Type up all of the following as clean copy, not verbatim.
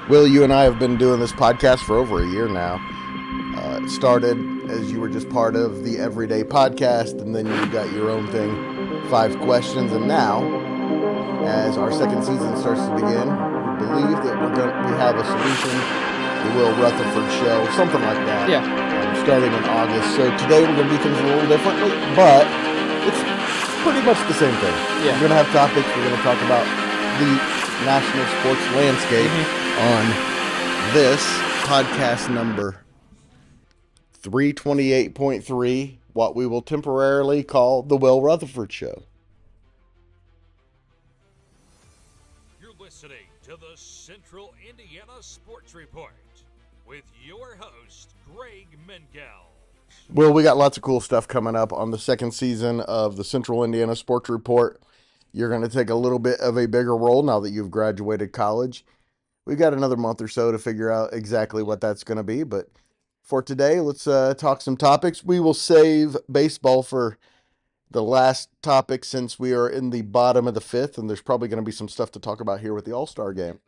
Will, you and I have been doing this podcast for over a year now. It started as you were just part of the Everyday Podcast, and then you got your own thing, Five Questions, and now, as our second season starts to begin, we believe that we have a solution, the Will Rutherford Show, something like that. Yeah. Starting in August. So today we're going to do things a little differently, but it's pretty much the same thing. Yeah. We're going to have topics. We're going to talk about the national sports landscape on this podcast number 328.3, what we will temporarily call the Will Rutherford Show. You're listening to the Central Indiana Sports Report with your host, Greg Mengel. Will, we got lots of cool stuff coming up on the second season of the Central Indiana Sports Report. You're going to take a little bit of a bigger role now that you've graduated college. We've got another month or so to figure out exactly what that's going to be, but for today, let's talk some topics. We will save baseball for the last topic since we are in the bottom of the fifth, and there's probably going to be some stuff to talk about here with the All-Star Game.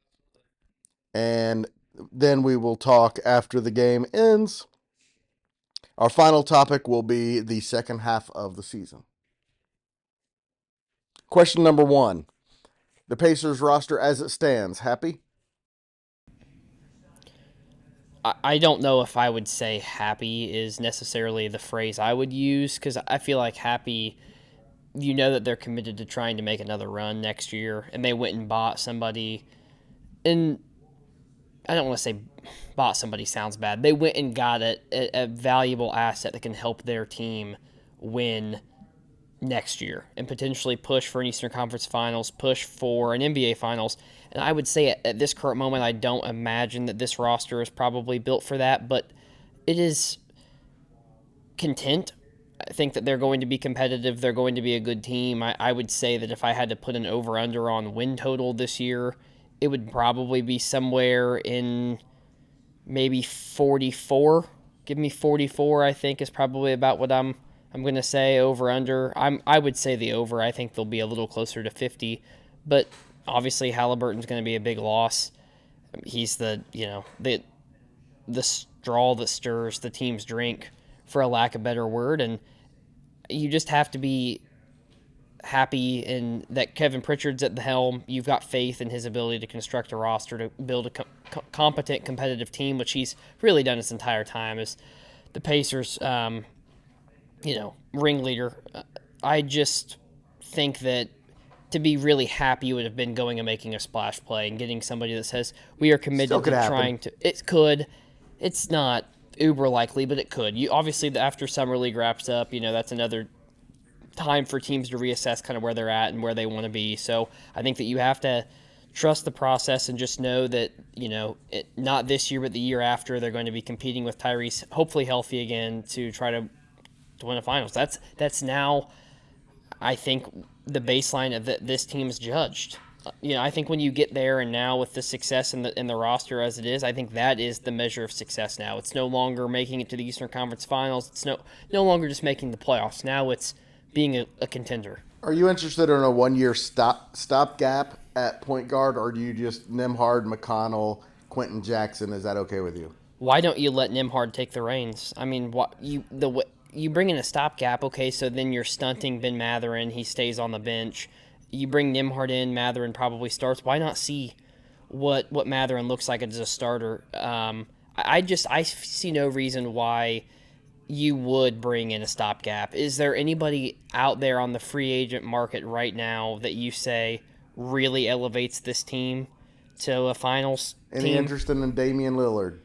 And then we will talk after the game ends. Our final topic will be the second half of the season. Question number 1. The Pacers roster as it stands, happy? I don't know if I would say happy is necessarily the phrase I would use, because I feel like happy, you know that they're committed to trying to make another run next year, and they went and bought somebody, and I don't want to say bought somebody sounds bad. They went and got a valuable asset that can help their team win next year and potentially push for an Eastern Conference Finals, push for an NBA Finals. And I would say at this current moment, I don't imagine that this roster is probably built for that, but it is content. I think that they're going to be competitive. They're going to be a good team. I would say that if I had to put an over-under on win total this year, it would probably be somewhere in maybe 44. Give me 44, I think, is probably about what I'm going to say over under. I would say the over. I think they'll be a little closer to 50, but obviously Halliburton's going to be a big loss. He's the straw that stirs the team's drink, for a lack of a better word, and you just have to be happy in that Kevin Pritchard's at the helm. You've got faith in his ability to construct a roster to build a competent, competitive team, which he's really done his entire time as the Pacers, ringleader. I just think that to be really happy would have been going and making a splash play and getting somebody that says we are committed to trying to. It could. It's not uber likely, but it could. You obviously after summer league wraps up, that's another time for teams to reassess kind of where they're at and where they want to be. So I think that you have to trust the process and just know that, not this year, but the year after, they're going to be competing with Tyrese, hopefully healthy again, to try to win a finals. That's now, I think, the baseline of that this team is judged. I think when you get there and now with the success in the roster as it is, I think that is the measure of success now. It's no longer making it to the Eastern Conference Finals. It's no longer just making the playoffs. Now it's being a contender. Are you interested in a one-year stopgap at point guard, or do you just Nembhard, McConnell, Quentin Jackson? Is that okay with you? Why don't you let Nembhard take the reins? I mean, you bring in a stopgap, okay, so then you're stunting Ben Mathurin. He stays on the bench. You bring Nembhard in, Mathurin probably starts. Why not see what Mathurin looks like as a starter? I see no reason why you would bring in a stopgap. Is there anybody out there on the free agent market right now that you say really elevates this team to a finals Any team? interest in Damian Lillard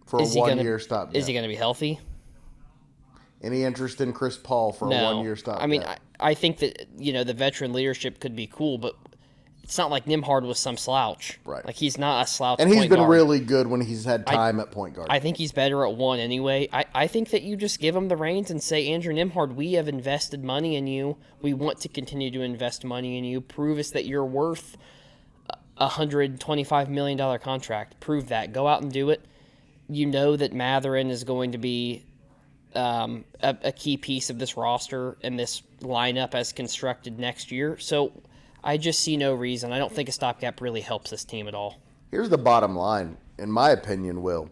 for a one-year stopgap? Is he going to be healthy? Any interest in Chris Paul for a one-year stopgap? I mean, I think that, the veteran leadership could be cool, but it's not like Nembhard was some slouch. Right. Like, he's not a slouch and he's point been guard. really good when he's had time at point guard. I think he's better at one anyway. I think that you just give him the reins and say, Andrew Nembhard, we have invested money in you. We want to continue to invest money in you. Prove us that you're worth a $125 million contract. Prove that. Go out and do it. You know that Mathurin is going to be a key piece of this roster and this lineup as constructed next year. So I just see no reason. I don't think a stopgap really helps this team at all. Here's the bottom line, in my opinion, Will.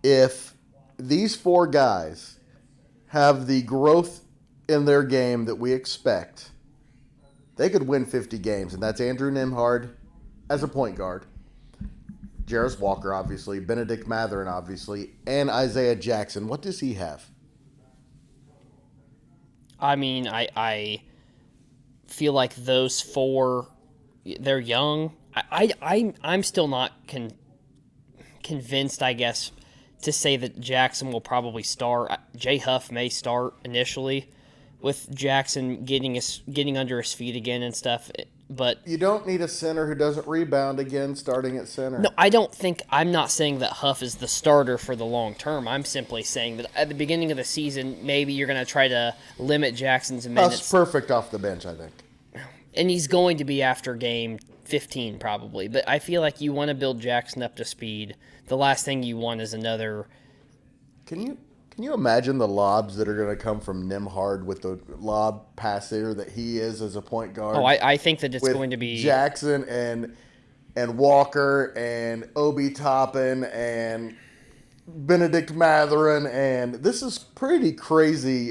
If these four guys have the growth in their game that we expect, they could win 50 games, and that's Andrew Nimhard as a point guard, Jarris Walker, obviously, Benedict Matherin, obviously, and Isaiah Jackson. What does he have? I mean, I feel like those four, they're young. I'm still not convinced, I guess, to say that Jackson will probably start. Jay Huff may start initially with Jackson getting under his feet again and stuff. But you don't need a center who doesn't rebound again starting at center. No, I'm not saying that Huff is the starter for the long term. I'm simply saying that at the beginning of the season, maybe you're going to try to limit Jackson's minutes. Huff's perfect off the bench, I think. And he's going to be after game 15 probably. But I feel like you want to build Jackson up to speed. The last thing you want is another. Can you imagine the lobs that are going to come from Nimhard with the lob passer that he is as a point guard? Oh, I think that it's going to be Jackson and Walker and Obi Toppin and Benedict Matherin, and this is pretty crazy.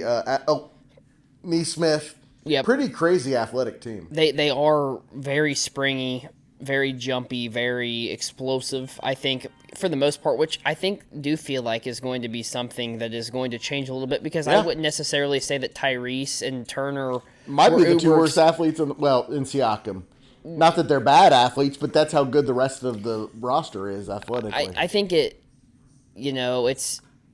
Neesmith, pretty crazy athletic team. They are very springy, very jumpy, very explosive, I think, for the most part, which I do feel like is going to be something that is going to change a little bit, because I wouldn't necessarily say that Tyrese and Turner might be the two worst athletes in Siakam. Not that they're bad athletes, but that's how good the rest of the roster is athletically. I think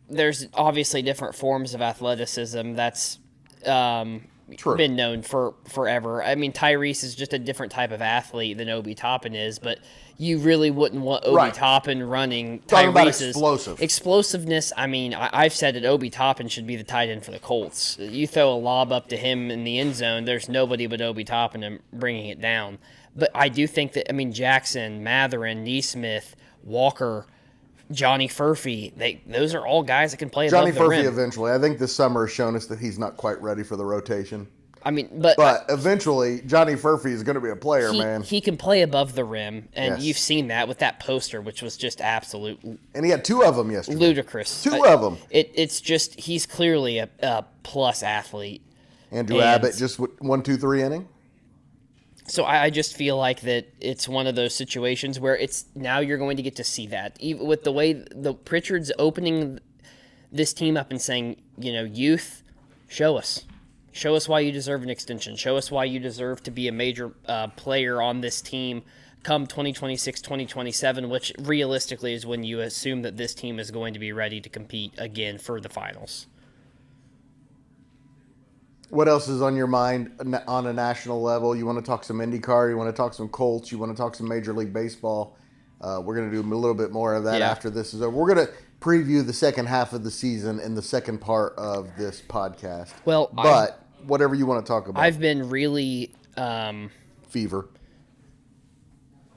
there's obviously different forms of athleticism that's been known for forever. I mean, Tyrese is just a different type of athlete than Obi Toppin is, but you really wouldn't want Obi Toppin running Tyrese's explosiveness. I mean, I've said that Obi Toppin should be the tight end for the Colts. You throw a lob up to him in the end zone, there's nobody but Obi Toppin bringing it down. But I do think that, Jackson, Matherin, Neesmith, Walker, Johnny Furphy, those are all guys that can play above the rim. Johnny Furphy eventually. I think this summer has shown us that he's not quite ready for the rotation. But eventually, Johnny Furphy is going to be a player, man. He can play above the rim, and you've seen that with that poster, which was just absolute. And he had two of them yesterday. Ludicrous. Two of them. It's just, he's clearly a plus athlete. Andrew Abbott just 1, 2, 3 inning. So I just feel like that it's one of those situations where it's now you're going to get to see that. Even with the way the Pritchard's opening this team up and saying, youth, show us. Show us why you deserve an extension. Show us why you deserve to be a major player on this team come 2026, 2027, which realistically is when you assume that this team is going to be ready to compete again for the finals. What else is on your mind on a national level? You want to talk some IndyCar? You want to talk some Colts? You want to talk some Major League Baseball? We're going to do a little bit more of that after this is over. We're going to preview the second half of the season in the second part of this podcast. Well, but whatever you want to talk about. I've been really... fever.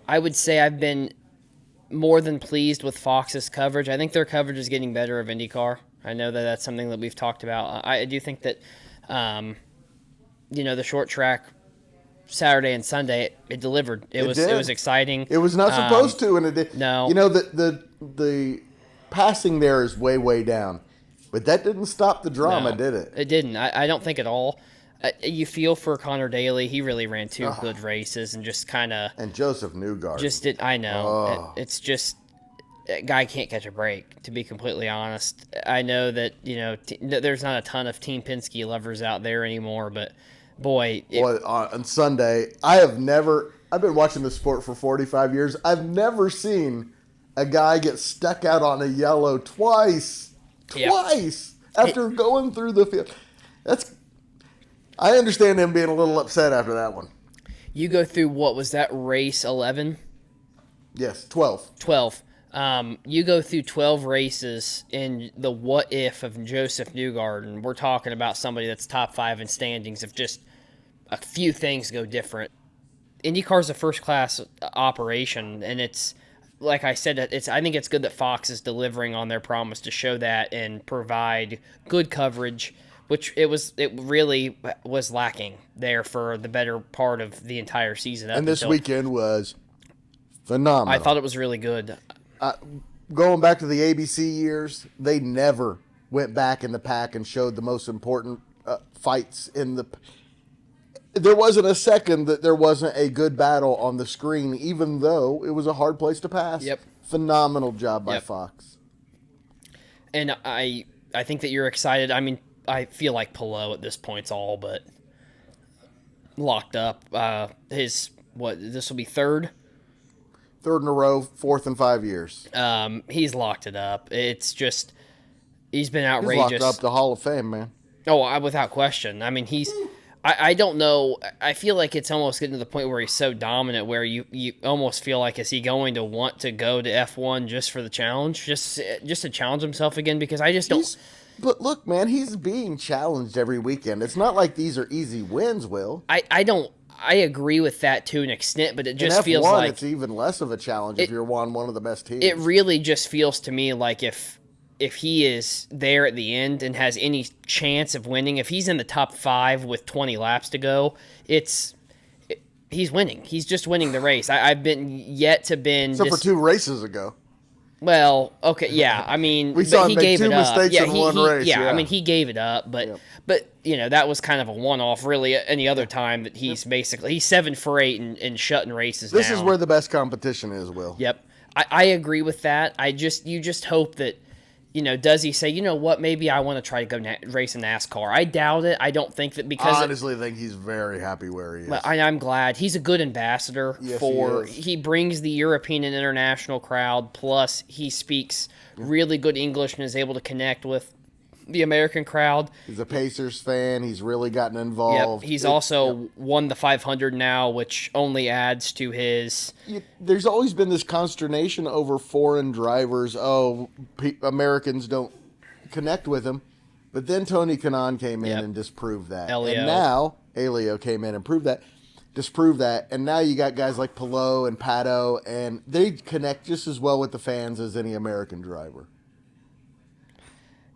I would say I've been more than pleased with Fox's coverage. I think their coverage is getting better of IndyCar. I know that that's something that we've talked about. I do think that... the short track Saturday and Sunday, it delivered. It was exciting. It was not supposed to, and it did. No. The passing there is way, way down. But that didn't stop the drama, did it? It didn't. I don't think at all. You feel for Connor Daly. He really ran two good races and just kind of... And Joseph Newgarden. I know. It's just... That guy can't catch a break, to be completely honest. I know that, there's not a ton of Team Penske lovers out there anymore, but boy. On Sunday, I've been watching this sport for 45 years. I've never seen a guy get stuck out on a yellow twice after going through the field. I understand him being a little upset after that one. You go through, what was that, race 11? Yes, 12. 12. You go through 12 races in the what if of Joseph Newgarden. We're talking about somebody that's top 5 in standings if just a few things go different. IndyCar is a first-class operation, and it's, like I said, I think it's good that Fox is delivering on their promise to show that and provide good coverage, which it really was lacking there for the better part of the entire season. And this weekend was Phenomenal. I thought it was really good. Going back to the ABC years, they never went back in the pack and showed the most important fights in the. There wasn't a second that there wasn't a good battle on the screen, even though it was a hard place to pass. Yep. Phenomenal job by Fox. And I think that you're excited. I mean, I feel like Palou at this point's all but locked up. This will be third in a row, fourth in 5 years. He's locked it up. It's just he's been He's outrageous. locked up the Hall of Fame, man. Oh, without question. I mean, I don't know. I feel like it's almost getting to the point where he's so dominant where you almost feel like, is he going to want to go to F1 just for the challenge? Just to challenge himself again? Because I just don't. But look, man, he's being challenged every weekend. It's not like these are easy wins, Will. I agree with that to an extent, but it just in F1, feels like it's even less of a challenge if you're one of the best teams. it really just feels to me like if he is there at the end and has any chance of winning, if he's in the top 5 with 20 laps to go, he's winning. He's just winning the race. I've been yet to been except for 2 races ago. Well, okay, yeah. I mean, we saw he him make gave 2 it up. mistakes in one race. Yeah, I mean, he gave it up, but that was kind of a one-off. Really, any other time that he's 7 for 8 and shutting races down. This is where the best competition is, Will. Yep, I agree with that. You just hope that. Does he say, you know what, maybe I want to try to go race in NASCAR? I doubt it. I don't think that because... I honestly think he's very happy where he is. I'm glad. He's a good ambassador for... He brings the European and international crowd, plus he speaks really good English and is able to connect with the American crowd. He's a Pacers fan. He's really gotten involved. Yep. He's also won the 500 now, which only adds to his... There's always been this consternation over foreign drivers. Americans don't connect with him. But then Tony Kanaan came in and disproved that. And now Elio came in and disproved that. And now you got guys like Palou and Pato, and they connect just as well with the fans as any American driver.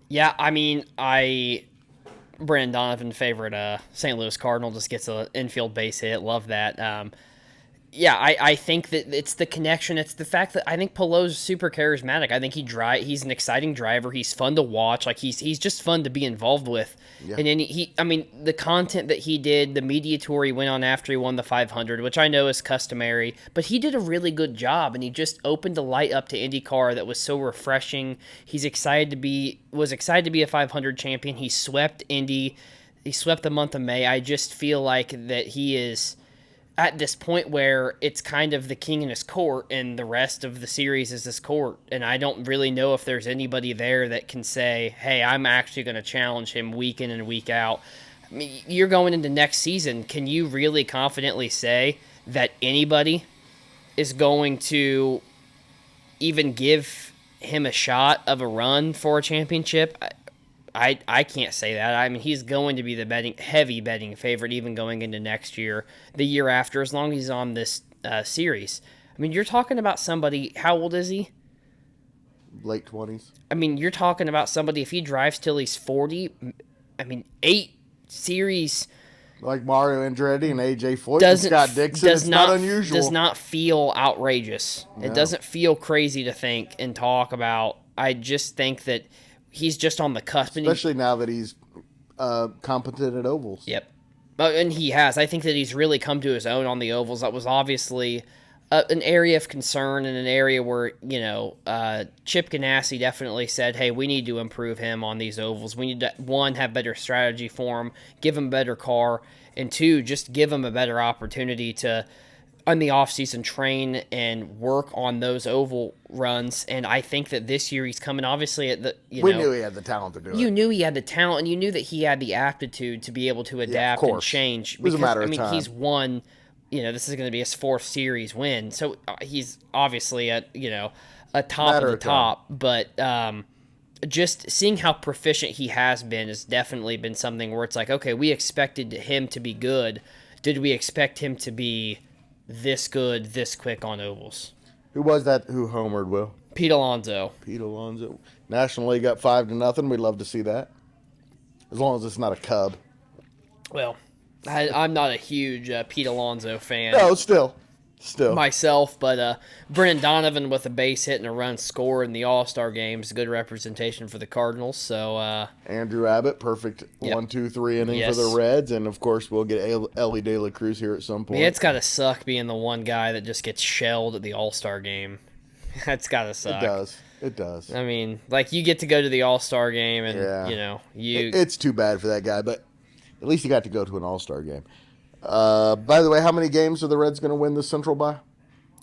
Yeah, I mean, Brandon Donovan, favorite St. Louis Cardinal, just gets an infield base hit. Love that. I think that it's the connection. It's the fact that I think Palou's super charismatic. I think he's an exciting driver. He's fun to watch. Like he's just fun to be involved with. Yeah. And then the content that he did, the media tour he went on after he won the 500, which I know is customary, but he did a really good job, and he just opened a light up to IndyCar that was so refreshing. Was excited to be a 500 champion. He swept Indy. He swept the month of May. I just feel like that he is at this point where it's kind of the king in his court and the rest of the series is his court. And I don't really know if there's anybody there that can say, hey, I'm actually going to challenge him week in and week out. I mean, you're going into next season. Can you really confidently say that anybody is going to even give him a shot of a run for a championship? I can't say that. I mean, he's going to be the heavy betting favorite even going into next year, the year after, as long as he's on this series. I mean, you're talking about somebody, how old is he? Late 20s. I mean, you're talking about somebody, if he drives till he's 40, 8 series. Like Mario Andretti and AJ Foyt and Scott Dixon, it's not unusual. Does not feel outrageous. No. It doesn't feel crazy to think and talk about. I just think that he's just on the cusp. Especially now that he's competent at ovals. Yep. And he has. I think that he's really come to his own on the ovals. That was obviously an area of concern and an area where, Chip Ganassi definitely said, hey, we need to improve him on these ovals. We need to, 1, have better strategy for him, give him a better car, and 2, just give him a better opportunity to, in the offseason, train and work on those oval runs. And I think that this year he's coming, obviously, at the, we knew he had the talent to do it. You knew he had the talent, and you knew that he had the aptitude to be able to adapt and change. It was a matter of time. He's won, this is going to be his 4th series win. So he's obviously at, a top of the top. But just seeing how proficient he has been has definitely been something where it's like, okay, we expected him to be good. Did we expect him to be this good, this quick on ovals? Who was that who homered, Will? Pete Alonso. National League up 5-0. We'd love to see that. As long as it's not a Cub. Well, I'm not a huge Pete Alonso fan. No, still. Still. myself, but Brennan Donovan with a base hit and a run scored in the All-Star Game is a good representation for the Cardinals. So, Andrew Abbott, perfect yep. 1-2-3 inning for Yes. the Reds, and of course we'll get Ellie De La Cruz here at some point. Man, it's got to suck being the one guy that just gets shelled at the All-Star Game. That's got to suck. It does. I mean, like, you get to go to the All-Star Game and, Yeah. you... It's too bad for that guy, but at least he got to go to an All-Star game. By the way, how many games are the Reds going to win the Central by?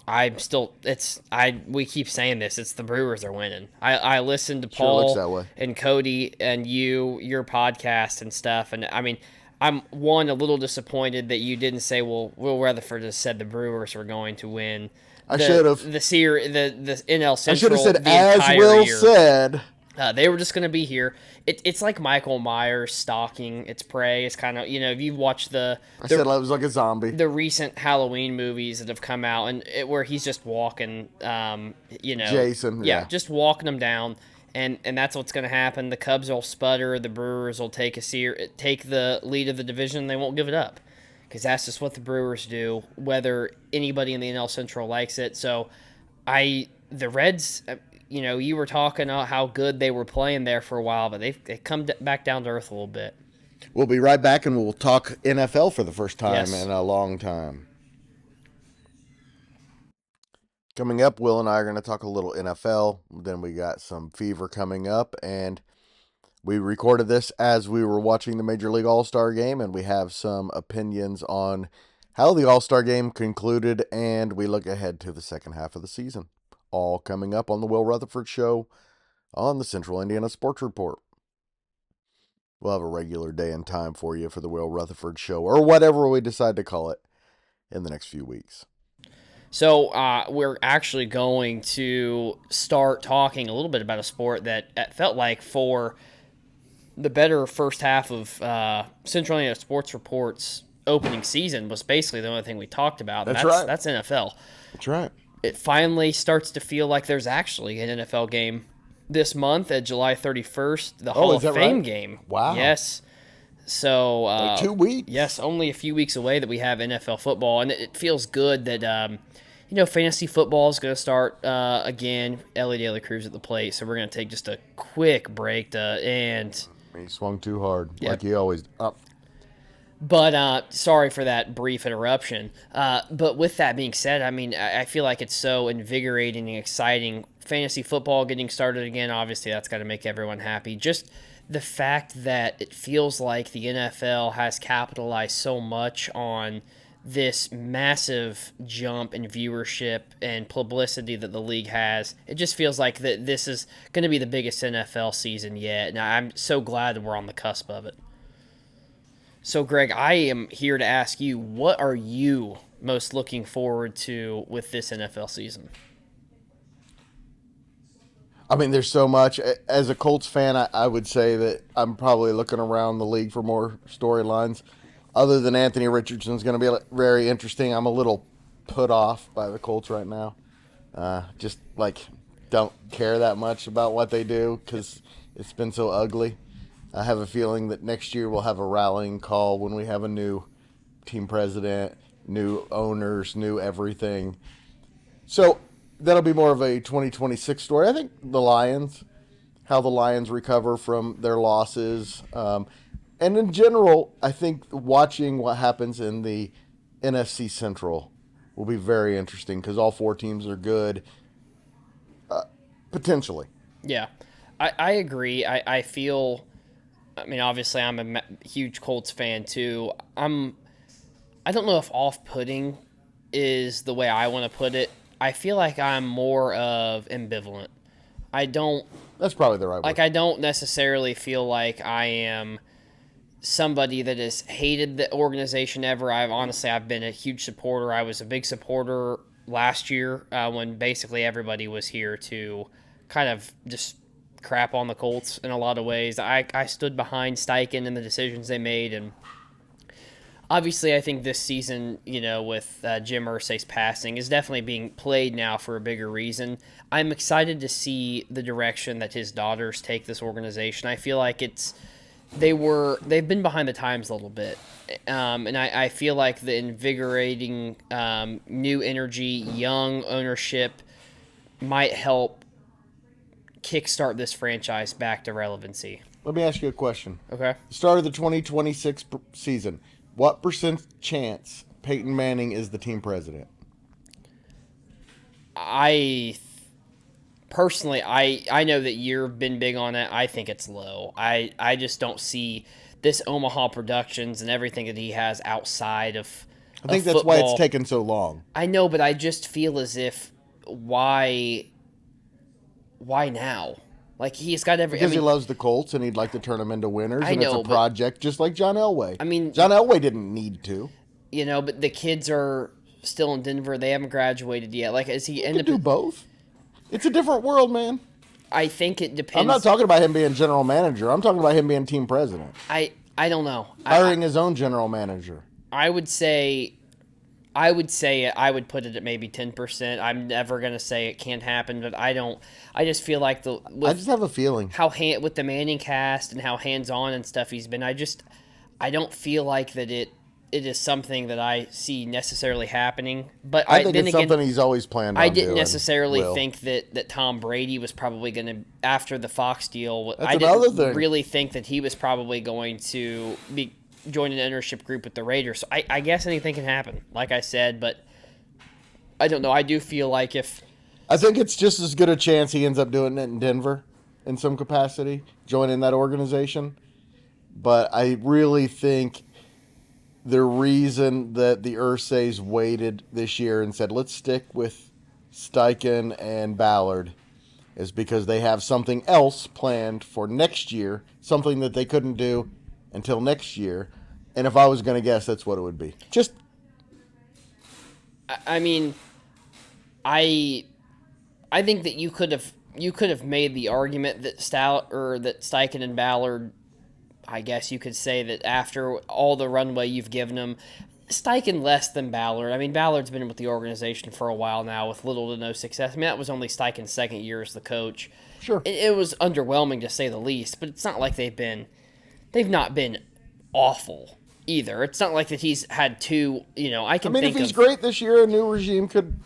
We keep saying this. It's the Brewers are winning. I listened to Sure looks that Paul way. and Cody and your podcast and stuff, and I mean, I'm a little disappointed that you didn't say, well, Will Retherford has said the Brewers were going to win. I should have. The NL Central. I should have said, the as entire Will year. said. They were just going to be here. It's like Michael Myers stalking its prey. It's kind of, if you've watched I said it was like a zombie. the recent Halloween movies that have come out, and where he's just walking, Jason, yeah. just walking them down, and that's what's going to happen. The Cubs will sputter. The Brewers will take the lead of the division. They won't give it up, because that's just what the Brewers do, whether anybody in the NL Central likes it. So, the Reds. You were talking about how good they were playing there for a while, but they've come back down to earth a little bit. We'll be right back, and we'll talk NFL for the first time Yes. in a long time. Coming up, Will and I are going to talk a little NFL. Then we got some fever coming up, and we recorded this as we were watching the Major League All-Star Game, and we have some opinions on how the All-Star Game concluded, and we look ahead to the second half of the season. All coming up on the Will Rutherford Show on the Central Indiana Sports Report. We'll have a regular day and time for you for the Will Rutherford Show, or whatever we decide to call it, in the next few weeks. So we're actually going to start talking a little bit about a sport that felt like for the better first half of Central Indiana Sports Report's opening season was basically the only thing we talked about. That's right. That's NFL. That's right. It finally starts to feel like there's actually an NFL game this month at July 31st, the Hall of Fame game. Wow. Yes. So Like 2 weeks. Yes, only a few weeks away that we have NFL football, and it feels good that fantasy football is going to start again. Ellie De La Cruz at the plate, so we're going to take just a quick break and He swung too hard, Yep. like he always. But sorry for that brief interruption. But with that being said, I mean, I feel like it's so invigorating and exciting. Fantasy football getting started again, obviously that's got to make everyone happy. Just the fact that it feels like the NFL has capitalized so much on this massive jump in viewership and publicity that the league has. It just feels like that this is going to be the biggest NFL season yet, and I'm so glad that we're on the cusp of it. So, Greg, I am here to ask you, what are you most looking forward to with this NFL season? I mean, there's so much. As a Colts fan, I would say that I'm probably looking around the league for more storylines. Other than Anthony Richardson's going to be very interesting. I'm a little put off by the Colts right now. Just don't care that much about what they do because it's been so ugly. I have a feeling that next year we'll have a rallying call when we have a new team president, new owners, new everything. So that'll be more of a 2026 story. I think the Lions, how the Lions recover from their losses. And in general, I think watching what happens in the NFC Central will be very interesting because all four teams are good, potentially. Yeah, I agree. I feel... I mean, obviously, I'm a huge Colts fan, too. I don't know if off-putting is the way I want to put it. I feel like I'm more of ambivalent. That's probably the right word. I don't necessarily feel like I am somebody that has hated the organization ever. I've been a huge supporter. I was a big supporter last year when basically everybody was here to kind of just crap on the Colts in a lot of ways. I stood behind Steichen and the decisions they made, and obviously I think this season, with Jim Irsay's passing, is definitely being played now for a bigger reason. I'm excited to see the direction that his daughters take this organization. I feel like they've been behind the times a little bit, and I feel like the invigorating new energy, young ownership might help kickstart this franchise back to relevancy. Let me ask you a question. Okay. The start of the 2026 season, what % chance Peyton Manning is the team president? Personally, I know that you've been big on it. I think it's low. I just don't see this Omaha Productions and everything that he has outside of I think that's football. why it's taken so long. I know, but I just feel as if why now? Like he's got every Because I mean, he loves the Colts and he'd like to turn them into winners. And know, it's a project just like John Elway. I mean, John Elway didn't need to. but the kids are still in Denver. They haven't graduated yet. Like, is he end He up? could do both. It's a different world, man. I think it depends. I'm not talking about him being general manager. I'm talking about him being team president. I don't know. Hiring his own general manager. I would say I would put it at maybe 10%. I'm never gonna say it can't happen, but I don't. I just feel like I just have a feeling with the Manning cast and how hands on and stuff he's been. I don't feel like that it is something that I see necessarily happening. But I think it's something he's always planned on I didn't doing, necessarily Will. think that Tom Brady was probably going to, after the Fox deal, That's I another didn't thing. really think that he was probably going to be joining an ownership group with the Raiders. So I guess anything can happen, like I said, but I don't know. I do feel like I think it's just as good a chance he ends up doing it in Denver in some capacity, joining that organization. But I really think the reason that the Ursays waited this year and said, let's stick with Steichen and Ballard is because they have something else planned for next year, something that they couldn't do until next year. And if I was going to guess, that's what it would be. I mean, I think that you could have made the argument that Steichen and Ballard, I guess you could say that after all the runway you've given them, Steichen less than Ballard. I mean, Ballard's been with the organization for a while now with little to no success. I mean, that was only Steichen's second year as the coach. Sure. It was underwhelming to say the least, but it's not like they've not been awful either. It's not like that he's had two, if he's great this year, a new regime could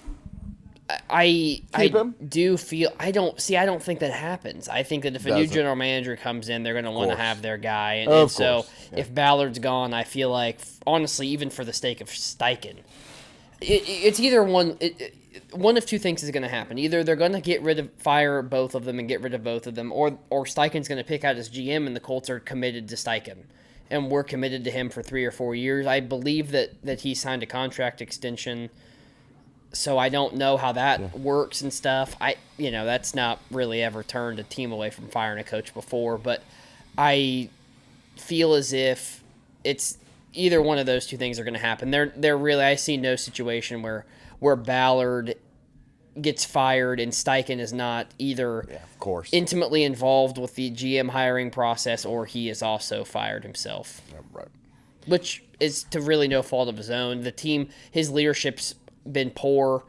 I keep him. do feel I don't think that happens. I think that if a new general manager comes in, they're going to want to have their guy, and so if Ballard's gone, I feel like honestly, even for the sake of Steichen, it's either one of two things is going to happen. Either they're going to fire both of them and get rid of both of them, or Steichen's going to pick out his GM, and the Colts are committed to Steichen, and we're committed to him for 3 or 4 years. I believe that he signed a contract extension. So I don't know how that works and stuff. That's not really ever turned a team away from firing a coach before, but I feel as if it's either one of those two things are going to happen. They're really, I see no situation where Ballard gets fired and Steichen is not either of course, intimately involved with the GM hiring process or he is also fired himself. Yeah, right. Which is to really no fault of his own. The team, his leadership's been poor,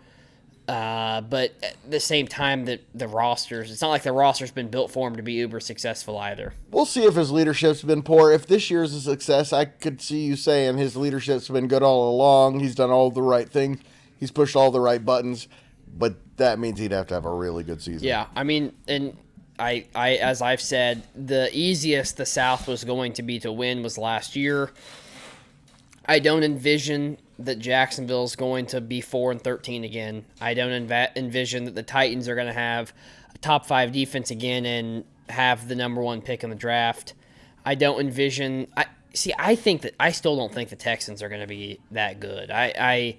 but at the same time, the rosters, it's not like the roster's been built for him to be uber successful either. We'll see if his leadership's been poor. If this year's a success, I could see you saying his leadership's been good all along. He's done all the right things. He's pushed all the right buttons, but that means he'd have to have a really good season. Yeah, I mean, and I as I've said, the easiest the South was going to be to win was last year. I don't envision that Jacksonville's going to be 4-13 again. I don't envision that the Titans are going to have a top 5 defense again and have the number 1 pick in the draft. I don't envision. I still don't think the Texans are going to be that good. I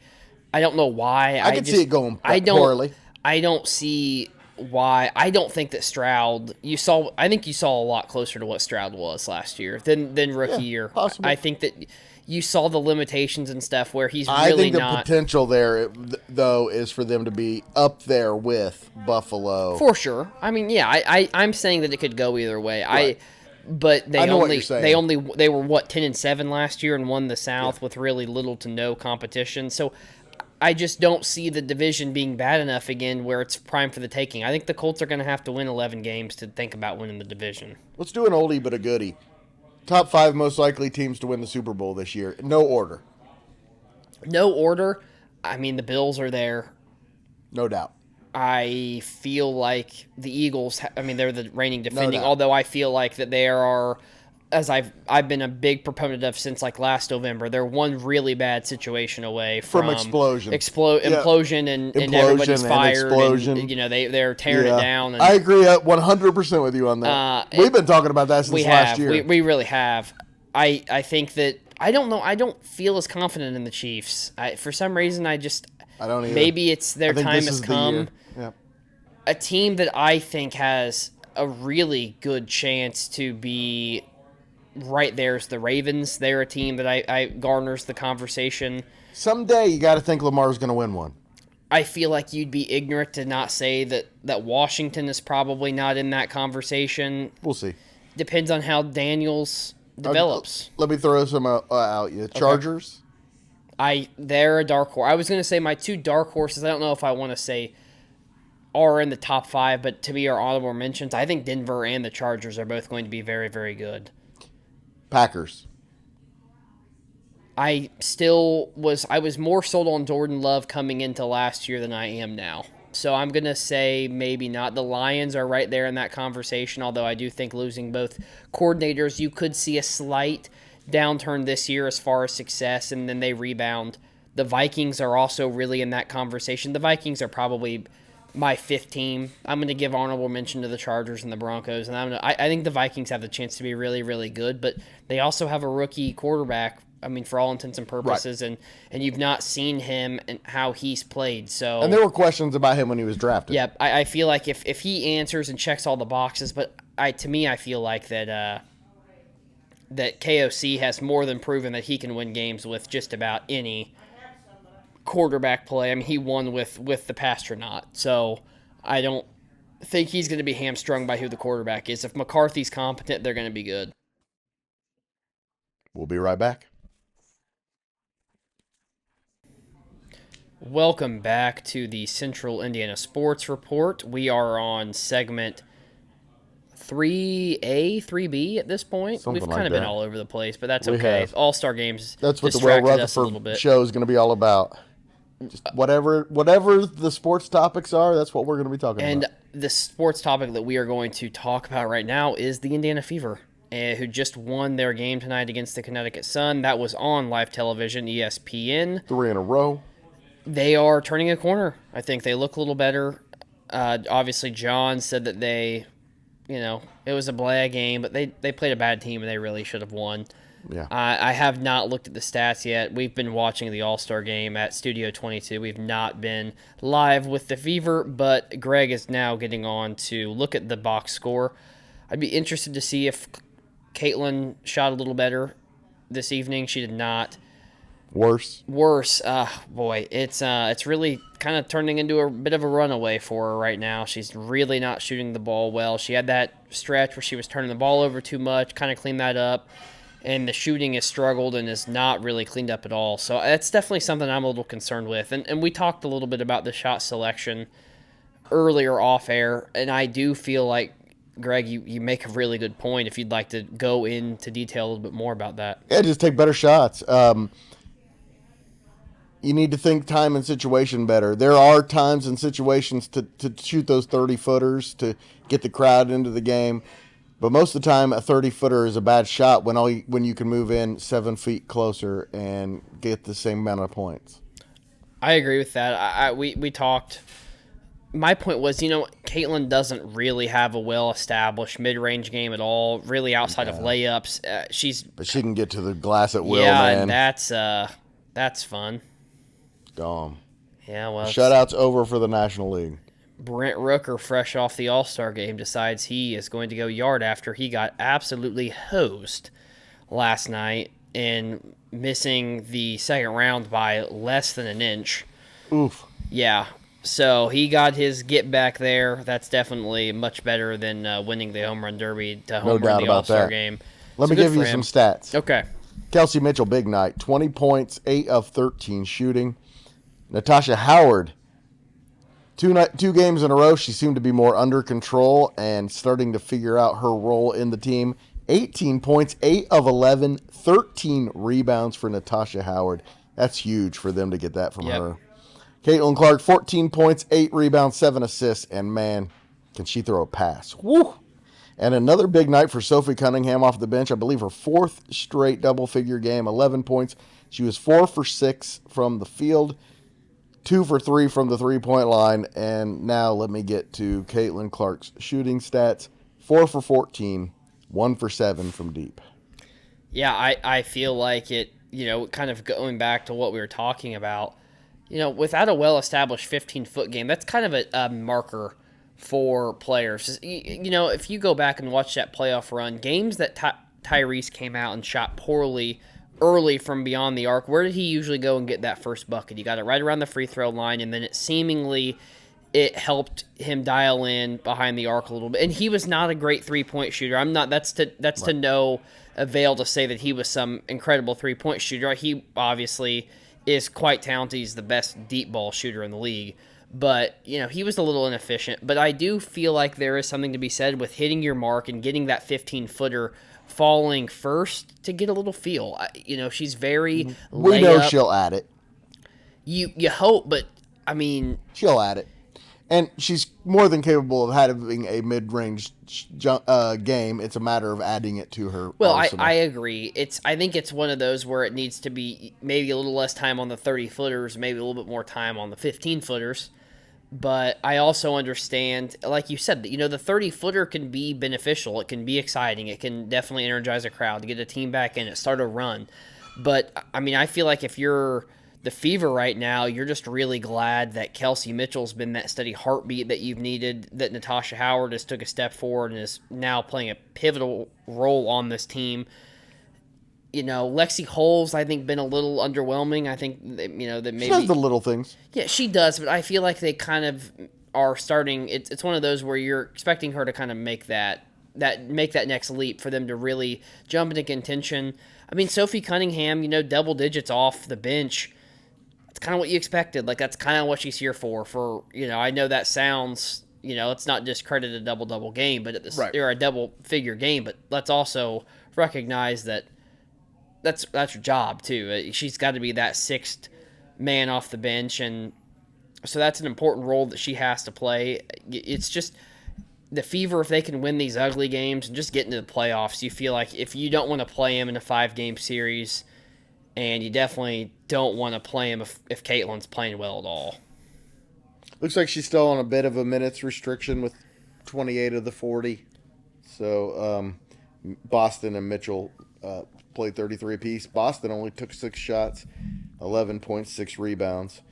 don't know why. I can see it going poorly. I don't see why. I don't think that Stroud. I think you saw a lot closer to what Stroud was last year than rookie year. Possibly. I think that you saw the limitations and stuff where he's really I think the not. potential there, though, is for them to be up there with Buffalo. For sure. I mean, yeah, I'm saying that it could go either way. Right. But I know what you're saying. they were 10-7 last year and won the South with really little to no competition. So I just don't see the division being bad enough again where it's prime for the taking. I think the Colts are going to have to win 11 games to think about winning the division. Let's do an oldie but a goodie. Top 5 most likely teams to win the Super Bowl this year. No order. No order. I mean, the Bills are there. No doubt. I feel like the Eagles, they're the reigning defending, doubt. although I feel like that they are, as I've been a big proponent of since like last November, they're one really bad situation away from explosion. Implosion and everybody's fired. Explosion. And, they're tearing it down. And, I agree 100% with you on that. We've been talking about that since last year. We really have. I think that, I don't know, I don't feel as confident in the Chiefs. For some reason, I don't either. Maybe it's their time has come. Yep. A team that I think has a really good chance to be right there is the Ravens. They're a team that I garners the conversation. Someday you got to think Lamar's going to win one. I feel like you'd be ignorant to not say that Washington is probably not in that conversation. We'll see. Depends on how Daniels develops. Let me throw some out you. Chargers? Okay. They're a dark horse. I was going to say my two dark horses. I don't know if I want to say are in the top 5, but to me are honorable mentions. I think Denver and the Chargers are both going to be very, very good. Packers. I was more sold on Jordan Love coming into last year than I am now. So I'm going to say maybe not. The Lions are right there in that conversation, although I do think losing both coordinators, you could see a slight downturn this year as far as success, and then they rebound. The Vikings are also really in that conversation. The Vikings are probably my 5th team. I'm going to give honorable mention to the Chargers and the Broncos, and I think the Vikings have the chance to be really, really good, but they also have a rookie quarterback, for all intents and purposes, right. and you've not seen him and how he's played. So, and there were questions about him when he was drafted. Yeah, I feel like if he answers and checks all the boxes, but I feel like that KOC has more than proven that he can win games with just about any quarterback play. He won with the Pastronaut, so I don't think he's going to be hamstrung by who the quarterback is. If McCarthy's competent, they're going to be good. We'll be right back. Welcome back to the Central Indiana Sports Report. We are on segment 3A, 3B at this point. We've kind of been all over the place, but that's okay. All-Star Games That's what the Will Retherford show is going to be all about. Just whatever the sports topics are, that's what we're going to be talking about. And the sports topic that we are going to talk about right now is the Indiana Fever, who just won their game tonight against the Connecticut Sun. That was on live television, ESPN. 3 in a row. They are turning a corner. I think they look a little better. Obviously, John said that it was a blah game, but they played a bad team and they really should have won. Yeah. I have not looked at the stats yet. We've been watching the All-Star Game at Studio 22. We've not been live with the Fever, but Greg is now getting on to look at the box score. I'd be interested to see if Caitlin shot a little better this evening. She did not. Worse. Boy, it's really kind of turning into a bit of a runaway for her right now. She's really not shooting the ball well. She had that stretch where she was turning the ball over too much, kind of cleaned that up, and the shooting has struggled and is not really cleaned up at all. So that's definitely something I'm a little concerned with. And we talked a little bit about the shot selection earlier off air, and I do feel like, Greg, you make a really good point if you'd like to go into detail a little bit more about that. Yeah, just take better shots. You need to think time and situation better. There are times and situations to shoot those 30-footers to get the crowd into the game. But most of the time, a 30-footer is a bad shot when you can move in 7 feet closer and get the same amount of points. I agree with that. We talked. My point was, Caitlin doesn't really have a well-established mid-range game at all, really outside of layups. But she can get to the glass at will, man. Yeah, and that's fun. Dumb. Yeah, well. Shutouts over for the National League. Brent Rooker, fresh off the All-Star game, decides he is going to go yard after he got absolutely hosed last night and missing the second round by less than an inch. Oof. Yeah. So he got his get back there. That's definitely much better than winning the home run derby to home run the All-Star game. Let me give you some stats. Okay. Kelsey Mitchell, big night. 20 points, 8 of 13 shooting. Natasha Howard, two games in a row, she seemed to be more under control and starting to figure out her role in the team. 18 points, 8 of 11, 13 rebounds for Natasha Howard. That's huge for them to get that from her. Caitlin Clark, 14 points, 8 rebounds, 7 assists, and man, can she throw a pass. Woo! And another big night for Sophie Cunningham off the bench. I believe her fourth straight double-figure game, 11 points. She was 4 for 6 from the field, 2 for 3 from the three-point line. And now let me get to Caitlin Clark's shooting stats. 4 for 14, 1 for 7 from deep. Yeah, I feel like it, kind of going back to what we were talking about, without a well-established 15-foot game, that's kind of a marker for players. If you go back and watch that playoff run, games that Tyrese came out and shot poorly early from beyond the arc, where did he usually go and get that first bucket? He got it right around the free throw line, and then it helped him dial in behind the arc a little bit. And he was not a great three-point shooter. That's to no avail to say that he was some incredible three-point shooter. He obviously is quite talented. He's the best deep ball shooter in the league. But, he was a little inefficient. But I do feel like there is something to be said with hitting your mark and getting that 15-footer falling first to get a little feel. She's very We know she'll add it. You hope, but, I mean... She'll add it. And she's more than capable of having a mid-range game. It's a matter of adding it to her arsenal. I agree. I think it's one of those where it needs to be maybe a little less time on the 30-footers, maybe a little bit more time on the 15-footers. But I also understand, like you said, the 30-footer can be beneficial. It can be exciting. It can definitely energize a crowd, get a team back in it, start a run. But, I mean, I feel like if you're the Fever right now, you're just really glad that Kelsey Mitchell's been that steady heartbeat that you've needed, that Natasha Howard has took a step forward and is now playing a pivotal role on this team. Lexi Hole's, I think, been a little underwhelming. I think that, that maybe... She does the little things. Yeah, she does, but I feel like they kind of are starting... It's one of those where you're expecting her to kind of make that next leap for them to really jump into contention. I mean, Sophie Cunningham, double digits off the bench. It's kind of what you expected. Like, that's kind of what she's here for, I know that sounds, let's not discredit a double-double game, but or a double-figure game, but let's also recognize that that's her job, too. She's got to be that sixth man off the bench, and so that's an important role that she has to play. It's just the Fever, if they can win these ugly games and just get into the playoffs, you feel like if you don't want to play them in a 5-game series, and you definitely don't want to play him if Caitlin's playing well at all. Looks like she's still on a bit of a minutes restriction with 28 of the 40. So Boston and Mitchell played 33 apiece. Boston only took 6 shots, 11.6 rebounds.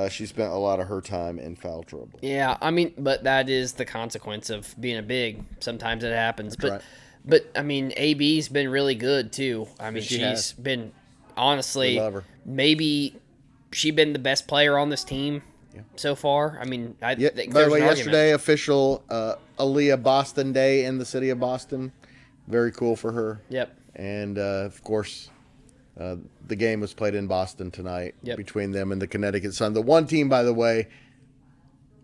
She spent a lot of her time in foul trouble. Yeah, I mean, but that is the consequence of being a big. Sometimes it happens. That's right. But I mean, AB's been really good, too. I mean, she's been... Honestly, maybe she's been the best player on this team so far. I mean, I think by the way, yesterday, official Aaliyah Boston Day in the city of Boston. Very cool for her. Yep. And, of course, the game was played in Boston tonight between them and the Connecticut Sun. The one team, by the way,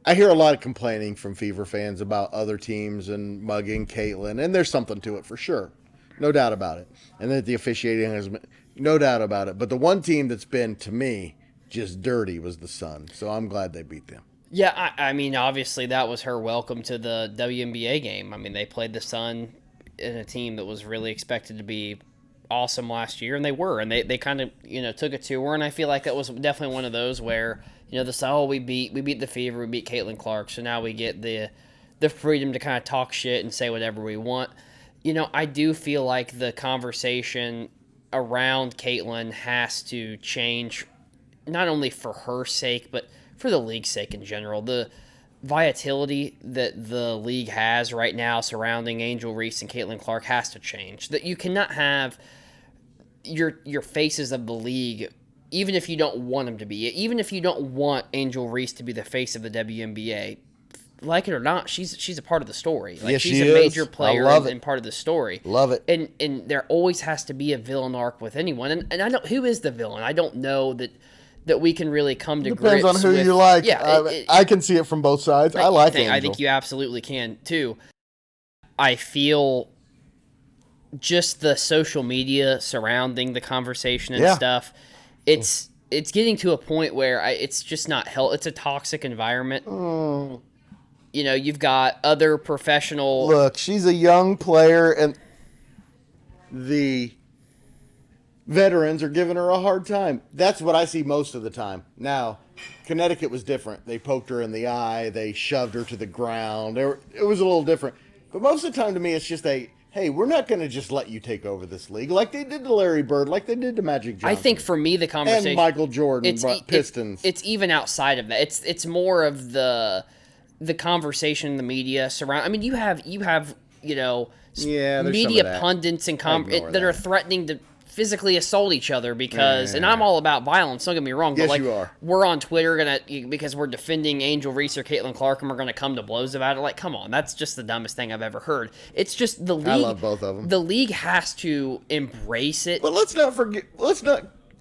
I hear a lot of complaining from Fever fans about other teams and mugging Caitlin, and there's something to it for sure. No doubt about it. And that the officiating has been... No doubt about it. But the one team that's been, to me, just dirty was the Sun. So I'm glad they beat them. Yeah, I mean, obviously that was her welcome to the WNBA game. I mean, they played the Sun in a team that was really expected to be awesome last year, and they were. And they kind of, took it to her. And I feel like that was definitely one of those where, the Sun, we beat the Fever, we beat Caitlin Clark. So now we get the freedom to kind of talk shit and say whatever we want. I do feel like the conversation around Caitlin has to change, not only for her sake, but for the league's sake in general. The volatility that the league has right now surrounding Angel Reese and Caitlin Clark has to change. That you cannot have your faces of the league, even if you don't want them to be, even if you don't want Angel Reese to be the face of the WNBA, like it or not, she's a part of the story. Like, yes, she's a major player and part of the story. Love it. And there always has to be a villain arc with anyone. And I know who is the villain. I don't know that we can really come to grips with. Depends on who you like. Yeah, I can see it from both sides. I like Angel. I think you absolutely can too. I feel just the social media surrounding the conversation and Yeah. stuff, it's getting to a point where it's just not healthy. It's a toxic environment. You know, you've got other professional. Look, she's a young player, and the veterans are giving her a hard time. That's what I see most of the time. Now, Connecticut was different. They poked her in the eye. They shoved her to the ground. It was a little different. But most of the time to me, it's just hey, we're not going to just let you take over this league like they did to Larry Bird, like they did to Magic Johnson. I think for me, the conversation and Michael Jordan, Pistons. It's even outside of that. It's more of the conversation in the media surround. I mean, you have media pundits and that are threatening to physically assault each other because, and I'm all about violence. Don't get me wrong, but yes, you are. We're on Twitter because we're defending Angel Reese or Caitlin Clark, and we're gonna come to blows about it. Like, come on, that's just the dumbest thing I've ever heard. It's just the league. I love both of them. The league has to embrace it. But let's not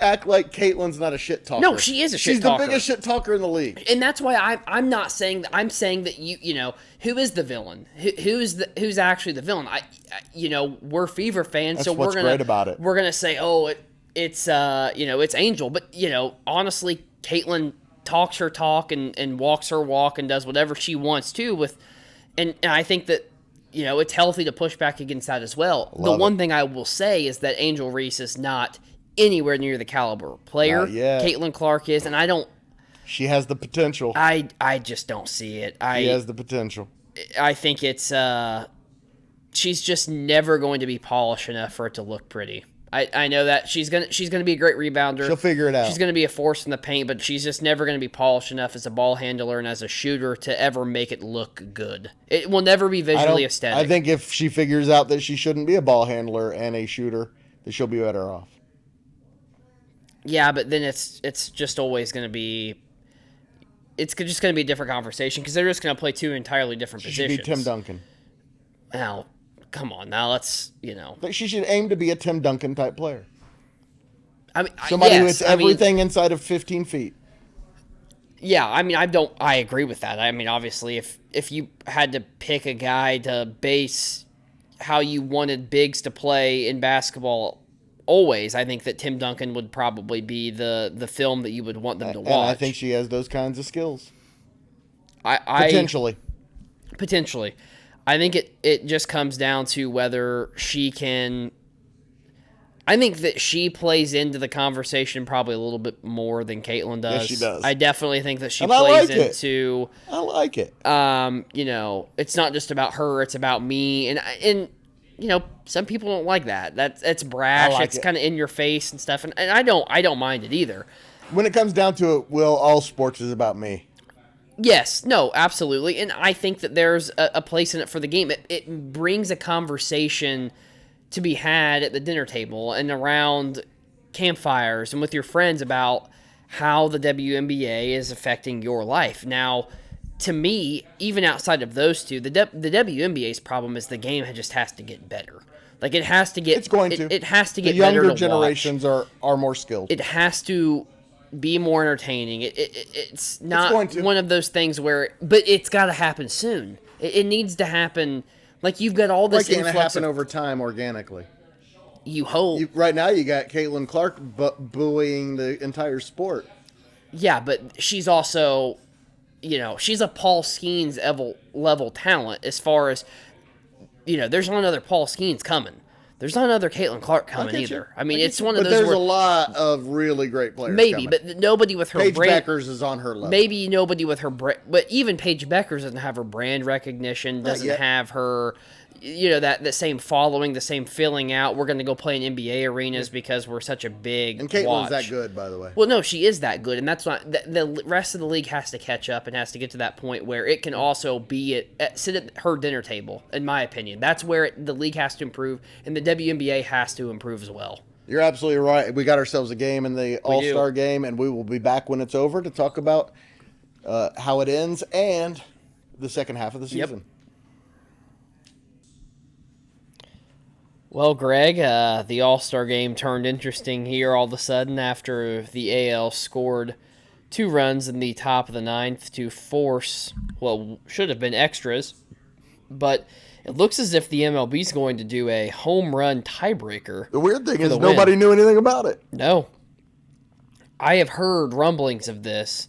act like Caitlin's not a shit talker. No, she is a shit talker. She's the biggest shit talker in the league. And that's why I'm not saying that. I'm saying that who is the villain? Who's actually the villain? We're Fever fans, that's so what's great about it. We're gonna say, it's Angel, but honestly, Caitlin talks her talk and walks her walk and does whatever she wants to and I think that it's healthy to push back against that as well. The one thing I will say is that Angel Reese is not anywhere near the caliber player Caitlin Clark is, and I don't. She has the potential. I just don't see it. She has the potential. I think it's she's just never going to be polished enough for it to look pretty. I know that she's gonna be a great rebounder. She'll figure it out. She's gonna be a force in the paint, but she's just never gonna be polished enough as a ball handler and as a shooter to ever make it look good. It will never be visually aesthetic. I think if she figures out that she shouldn't be a ball handler and a shooter, then she'll be better off. Yeah, but then it's just always going to be. It's just going to be a different conversation because they're just going to play two entirely different positions. She should be Tim Duncan. Now, come on. Now let's But she should aim to be a Tim Duncan type player. I mean, somebody who hits everything inside of 15 feet. Yeah, I mean, I agree with that. I mean, obviously, if you had to pick a guy to base how you wanted bigs to play in basketball. Always, I think that Tim Duncan would probably be the film that you would want them to watch. And I think she has those kinds of skills. Potentially. I think it just comes down to whether she can. I think that she plays into the conversation probably a little bit more than Caitlin does. Yes, she does. I definitely think that she plays into. I like it. It's not just about her; it's about me, and some people don't like that. It's brash. It's kind of in your face and stuff, and I don't mind it either. When it comes down to it, Will, all sports is about me. Yes, no, absolutely, and I think that there's a place in it for the game. It brings a conversation to be had at the dinner table and around campfires and with your friends about how the WNBA is affecting your life. Now, to me, even outside of those two, the WNBA's problem is the game just has to get better. Like it has to get. It's going to. It has to get better. The younger generations are more skilled. It has to be more entertaining. It's not one of those things where, but it's got to happen soon. It needs to happen. Like you've got all this influx. It can't happen over time organically. You hope. Right now, you got Caitlin Clark buoying the entire sport. Yeah, but she's also. She's a Paul Skeens level talent as far as, there's not another Paul Skeens coming. There's not another Caitlin Clark coming either. I mean, it's one of those. But there's a lot of really great players. Maybe, but nobody with her Paige brand. Beckers is on her level. Maybe nobody with her brand. But even Paige Beckers doesn't have her brand recognition, doesn't have her, that same following, the same filling out. We're going to go play in NBA arenas because we're such a big And Caitlin's watch. that good, by the way. Well, no, she is that good, and that's not the rest of the league has to catch up and has to get to that point where it can also be sit at her dinner table. In my opinion, that's where the league has to improve, and the WNBA has to improve as well. You're absolutely right. We got ourselves a game in the All-Star Game, and we will be back when it's over to talk about how it ends and the second half of the season. Yep. Well, Greg, the All-Star Game turned interesting here all of a sudden after the AL scored 2 runs in the top of the 9th to force, should have been extras, But it looks as if the MLB is going to do a home run tiebreaker. The weird thing for is the nobody win. knew anything about it. No. I have heard rumblings of this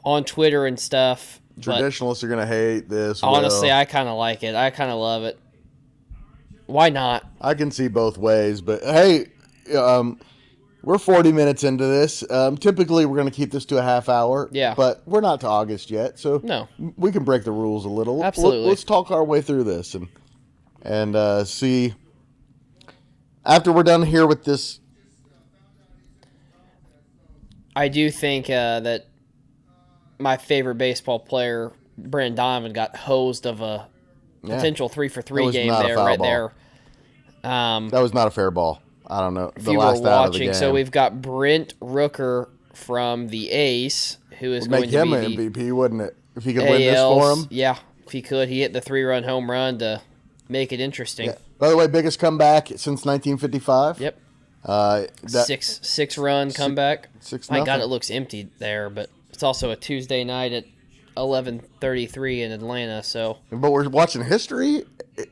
on Twitter and stuff. But Traditionalists are going to hate this. honestly, Will. I kind of like it. I kind of love it. Why not? I can see both ways, but hey, we're 40 minutes into this. Typically, we're going to keep this to a half hour. Yeah. But we're not to August yet, so No. we can break the rules a little. Absolutely. Let's talk our way through this and see. After we're done here with this, I do think that my favorite baseball player, Brandon Donovan, got hosed of a potential 3-for-3 game not a there, foul right ball. there. that was not a fair ball. I don't know. If The you were last out of the watching, game. so we've got Brent Rooker from the Ace, who is Would make going him to an be MVP, wouldn't it? If he the could win this for him. Yeah, if he could. He hit the 3-run home run to make it interesting. Yeah. By the way, biggest comeback since 1955. Yep. That, Six-run comeback. 6-0. My God, it looks empty there, but it's also a Tuesday night at 11:33 in Atlanta, so... But we're watching history.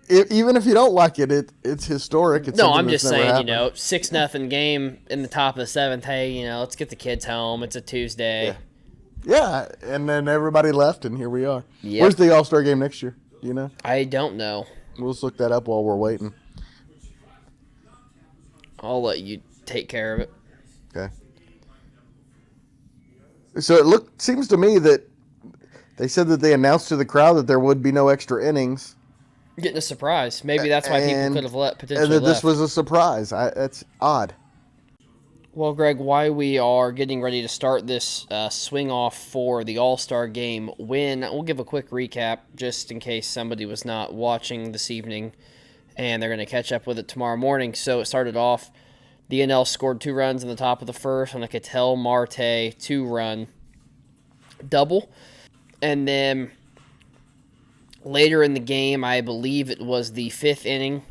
Even if you don't like it, it's historic. It's No, something I'm that's just never saying, happened. 6-0 game in the top of the seventh. Hey, let's get the kids home. It's a Tuesday. Yeah, and then everybody left, and here we are. Yep. Where's the All-Star Game next year? Do you know? I don't know. We'll just look that up while we're waiting. I'll let you take care of it. Okay. So it seems to me that they said that they announced to the crowd that there would be no extra innings. Getting a surprise. Maybe that's why people could have potentially And that left. this was a surprise. That's odd. Well, Greg, while we are getting ready to start this swing off for the All-Star Game win, we'll give a quick recap just in case somebody was not watching this evening and they're going to catch up with it tomorrow morning. So it started off, the NL scored 2 runs in the top of the first on a Ketel Marte 2-run double. And then later in the game, I believe it was the 5th inning,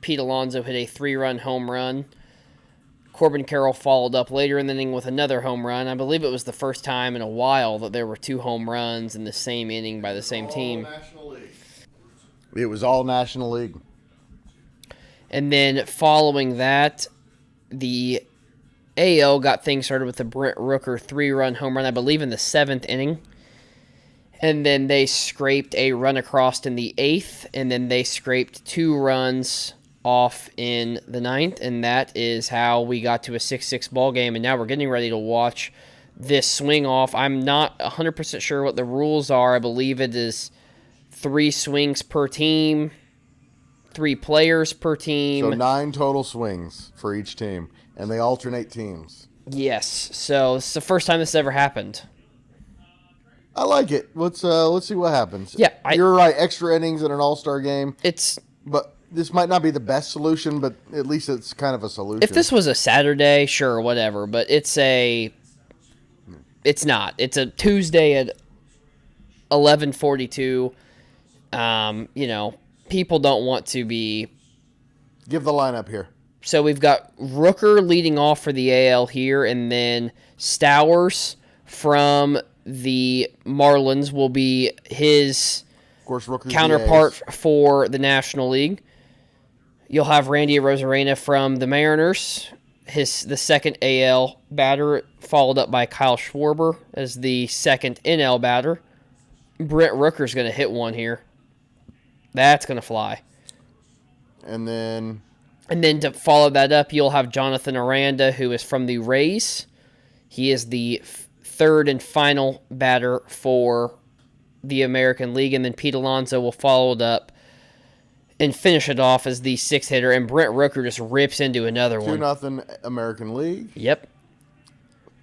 Pete Alonso hit a 3-run home run. Corbin Carroll followed up later in the inning with another home run. I believe it was the first time in a while that there were 2 home runs in the same inning by the same team. National League. It was all National League. And then following that, the AL got things started with the Brent Rooker 3-run home run, I believe in the 7th inning. And then they scraped a run across in the 8th, and then they scraped 2 runs off in the 9th, and that is how we got to a 6-6 ball game. And now we're getting ready to watch this swing off. I'm not 100% sure what the rules are. I believe it is 3 swings per team, 3 players per team. So 9 total swings for each team, and they alternate teams. Yes, so it's the first time this ever happened. I like it. Let's see what happens. Yeah, you're right. Extra innings in an All-Star game. It's But this might not be the best solution, but at least it's kind of a solution. if this was a Saturday, sure, whatever. But it's not. It's a Tuesday at 11:42. People don't want to be. Give the lineup here. So we've got Rooker leading off for the AL here, and then Stowers from the Marlins will be his Of course, Rooker's counterpart the ace. for the National League. You'll have Randy Arozarena from the Mariners, the second AL batter, followed up by Kyle Schwarber as the second NL batter. Brent Rooker's going to hit one here. That's going to fly. And then to follow that up, you'll have Jonathan Aranda, who is from the Rays. He is the third and final batter for the American League. And then Pete Alonso will follow it up and finish it off as the 6th hitter. And Brent Rooker just rips into another one. 2-0 American League. Yep.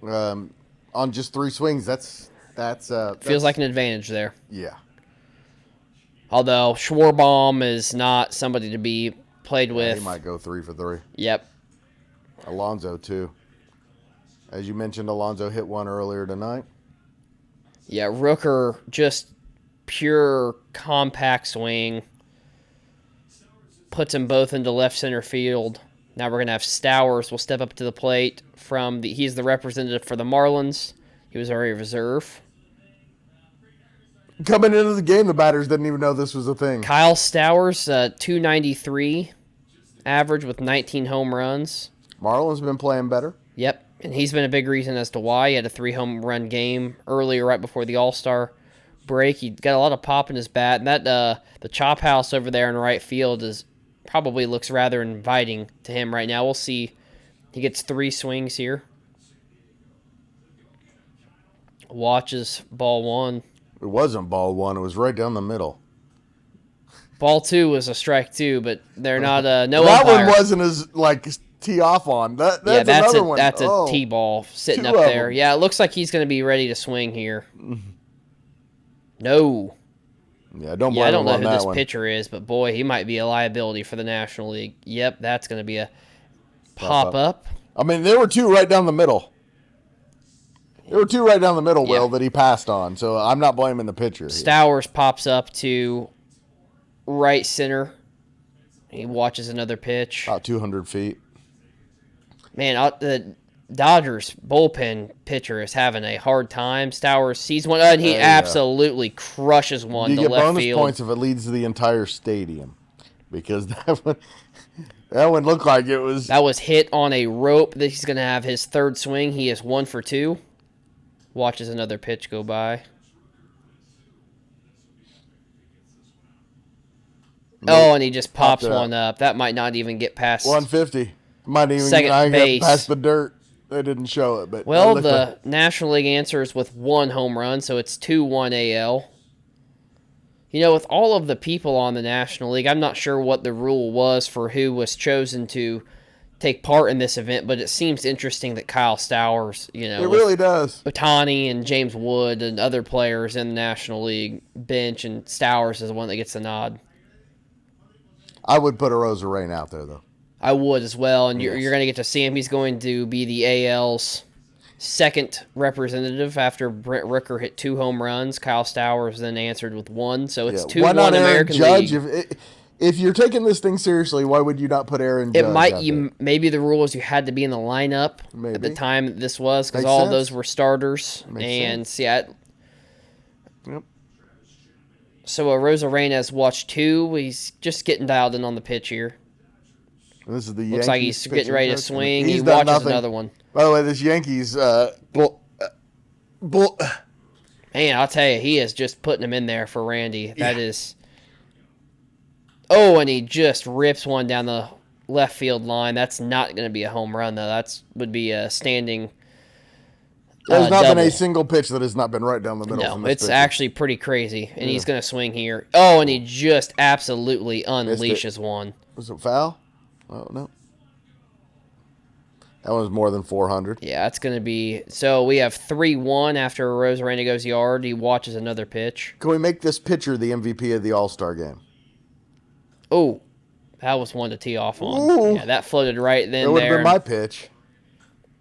On just 3 swings. That's Feels like an advantage there. Yeah. Although Schwarbaum is not somebody to be played with. He might go 3 for 3. Yep. Alonso too. As you mentioned, Alonso hit one earlier tonight. Yeah, Rooker, just pure compact swing. Puts them both into left center field. Now we're going to have Stowers will step up to the plate he's the representative for the Marlins. He was already a reserve. Coming into the game, the batters didn't even know this was a thing. Kyle Stowers, 293 average with 19 home runs. Marlon's been playing better. Yep, and he's been a big reason as to why. He had a 3-home run game earlier, right before the All-Star break. He got a lot of pop in his bat, and that the chop house over there in right field probably looks rather inviting to him right now. We'll see. He gets 3 swings here. Watches ball 1. It wasn't ball 1. It was right down the middle. Ball 2 was a strike 2, but they're not no that umpire. one wasn't as tee off on. That's another one. That's a tee ball sitting 2 up of there. them. Yeah, it looks like he's going to be ready to swing here. No. Yeah, I don't Yeah, I don't him know on who that this one. pitcher is, but boy, he might be a liability for the National League. Yep, that's going to be a pop up. I mean, there were 2 right down the middle. There were 2 right down the middle, Will, Yeah. that he passed on. So I'm not blaming the pitcher. Here. Stowers pops up to right center. He watches another pitch. About 200 feet. Man, the Dodgers bullpen pitcher is having a hard time. Stowers sees one, and he absolutely crushes one You to get left bonus field. points if it leads to the entire stadium, because that one looked like it was. That was hit on a rope. That he's going to have his 3rd swing. He is 1 for 2. Watches another pitch go by. Oh, and he just pops one up. That might not even get past 150. Might even second base. Get past the dirt. They didn't show it, but well, the National League answers with 1 home run, so it's 2-1 AL. You know, with all of the people on the National League, I'm not sure what the rule was for who was chosen to take part in this event, but it seems interesting that Kyle Stowers, it really does. Ohtani and James Wood and other players in the National League bench, and Stowers is the one that gets the nod. I would put a Rosa Rain out there, though. I would as well, and you're going to get to see him. He's going to be the AL's 2nd representative after Brent Rooker hit 2 home runs. Kyle Stowers then answered with 1, so it's 2-1 Why not Aaron American Judge? League. If you're taking this thing seriously, why would you not put Aaron Judge? It might maybe the rule is you had to be in the lineup at the time that this was, because all of those were starters. And see, Yep. So Rosa Reyes watched 2. He's just getting dialed in on the pitch here. This is the Looks like he's getting ready to swing. He done watches nothing. another one. By the way, this Yankees Man, I'll tell you, he is just putting him in there for Randy. That is. Oh, and he just rips one down the left field line. That's not going to be a home run, though. That would be a standing. There's not double. been a single pitch that has not been right down the middle. No, from this it's pitcher. actually pretty crazy, and he's going to swing here. Oh, and he just absolutely unleashes one. Was it foul? Oh, no. That was more than 400. Yeah, it's going to be... So we have 3-1 after Rosarena goes yard. He watches another pitch. Can we make this pitcher the MVP of the All-Star Game? Oh, that was one to tee off on. Ooh. Yeah, that floated right then That would there. have been my pitch.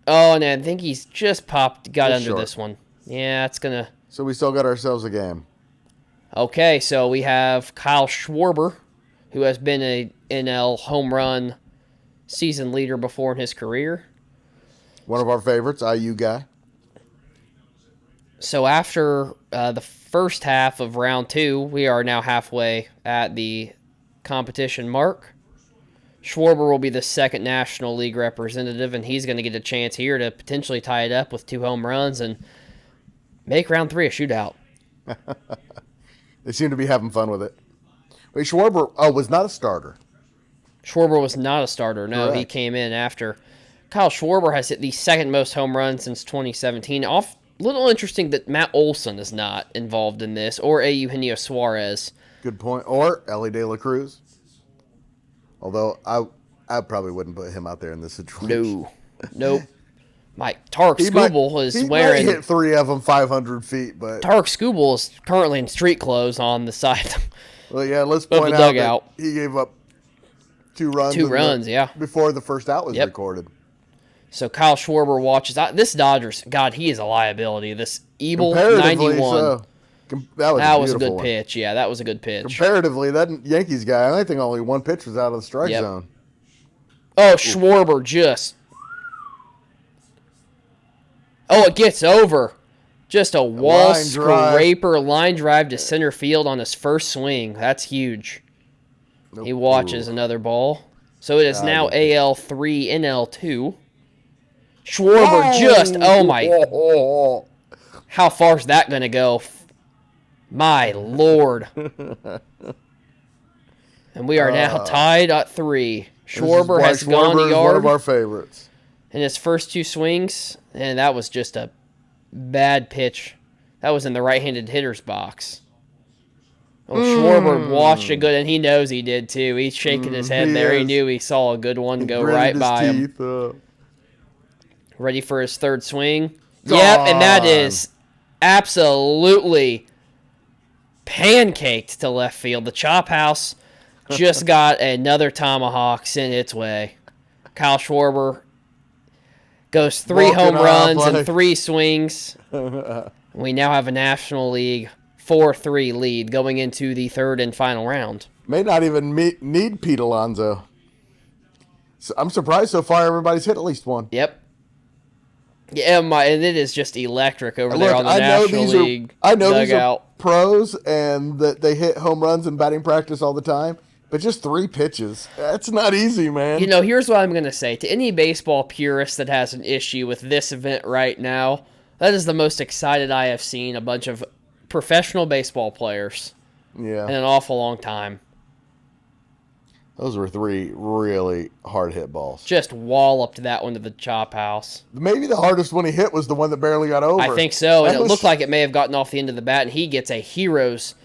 Oh, and I think he's just got Just under short. this one. Yeah, it's going to... So we still got ourselves a game. Okay, so we have Kyle Schwarber, who has been a NL home run season leader before in his career. One of our favorites, IU guy. So after the first half of round 2, we are now halfway at the competition mark. Schwarber will be the 2nd National League representative, and he's going to get a chance here to potentially tie it up with 2 home runs and make round 3 a shootout. They seem to be having fun with it. Wait, Schwarber was not a starter. Schwarber was not a starter. No, Correct. He came in after. Kyle Schwarber has hit the 2nd most home runs since 2017. Little interesting that Matt Olson is not involved in this, or Eugenio Suarez. Good point. Or Ellie De La Cruz. Although I probably wouldn't put him out there in this situation. No. Nope. Tarek Skubal is he wearing... might hit 3 of them 500 feet, but... Tarek Skubal is currently in street clothes on the side. Well, yeah, let's Of the point out dugout. that he gave up 2 runs. 2 runs, yeah. Before the first out was Yep. recorded. So Kyle Schwarber watches. This Dodgers, God, he is a liability. This Ebel Comparatively 91. so. That was a a good one. pitch. Yeah, that was a good pitch. Comparatively, that Yankees guy, I think only 1 pitch was out of the strike Yep. zone. Oh, Schwarber just... Oh, it gets over. Just a wall line drive. scraper line drive to center field on his first swing. That's huge. Nope. He watches another ball. So it is now AL3, NL2. Schwarber oh my. How far is that going to go? My Lord. And we are now tied at 3. Schwarber has gone to yard. One of our favorites. In his first 2 swings, and that was just a bad pitch. That was in the right-handed hitter's box. Oh, Schwarber watched a good, and he knows he did too. He's shaking his head there. He knew he saw a good one go right by him. Ready for his third swing. Yep, and that is absolutely pancaked to left field. The chop house just got another tomahawk sent its way. Kyle Schwarber goes 3 home runs and 3 swings. We now have a National League 4-3 lead going into the third and final round. May not even need Pete Alonso. So I'm surprised so far everybody's hit at least one. Yep. Yeah, and it is just electric over there on the National League I know dugout. These are pros and that they hit home runs in batting practice all the time, but just 3 pitches. That's not easy, man. You know, here's what I'm going to say. To any baseball purist that has an issue with this event right now, that is the most excited I have seen a bunch of professional baseball players in an awful long time. Those were 3 really hard hit balls. Just walloped that one to the chop house. Maybe the hardest one he hit was the one that barely got over. I think so, and it looked like it may have gotten off the end of the bat, and he gets a hero's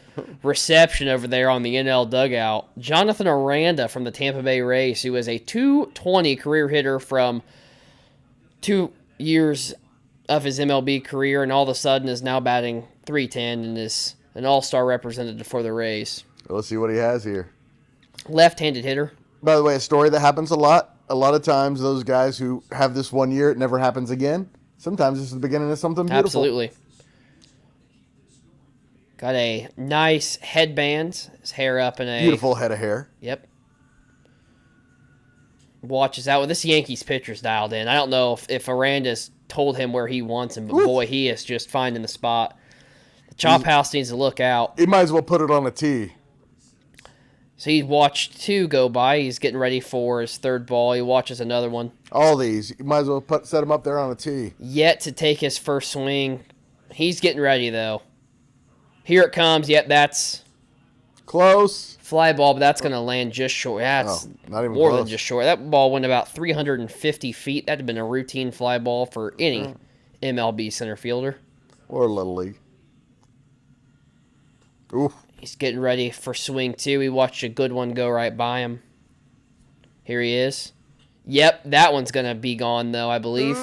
reception over there on the NL dugout. Jonathan Aranda from the Tampa Bay Rays, who is a .220 career hitter from 2 years of his MLB career, and all of a sudden is now batting .310 and is an all-star representative for the Rays. Let's see what he has here. Left-handed hitter. By the way, a story that happens a lot. A lot of times those guys who have this one year, it never happens again. Sometimes it's the beginning of something beautiful. Absolutely. Got a nice headband. His hair up in a... Beautiful head of hair. Yep. Watches out. Well, this Yankees pitcher's dialed in. I don't know if Aranda's told him where he wants him, but boy, he is just finding the spot. The chop house needs to look out. He might as well put it on a tee. So he watched 2 go by. He's getting ready for his third ball. He watches another one. All these. You might as well set him up there on a tee. Yet to take his first swing. He's getting ready, though. Here it comes. Yep, that's... Close. Fly ball, but that's going to land just short. That's not even more close. than just short. That ball went about 350 feet. That would have been a routine fly ball for any MLB center fielder. Or Little League. Oof. He's getting ready for swing 2. He watched a good one go right by him. Here he is. Yep, that one's going to be gone, though, I believe.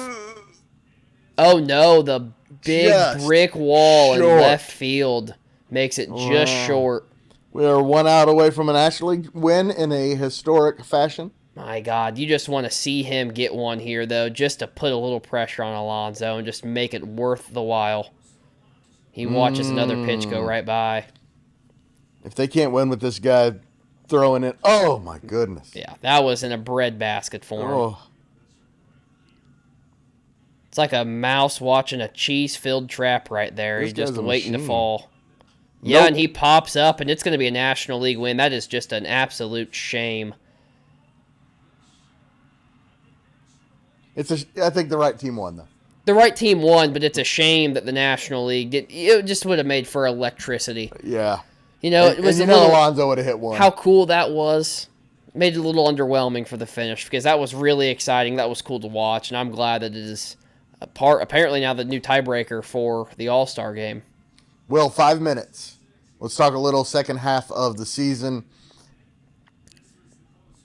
Oh, no, the big brick wall in left field makes it just short. We are 1 out away from a National League win in a historic fashion. My God, you just want to see him get one here, though, just to put a little pressure on Alonso and just make it worth the while. He watches another pitch go right by. If they can't win with this guy throwing it, oh my goodness. Yeah, that was in a breadbasket for him. Oh. It's like a mouse watching a cheese-filled trap right there. He's just waiting to fall. Yeah, and he pops up, and it's going to be a National League win. That is just an absolute shame. I think the right team won, though. The right team won, but it's a shame that the National League did. It just would have made for electricity. Yeah. You know, it was Alonso would have hit one. How cool that was. Made it a little underwhelming for the finish because that was really exciting. That was cool to watch, and I'm glad that it is apparently now the new tiebreaker for the All-Star Game. Will, 5 minutes. Let's talk a little second half of the season.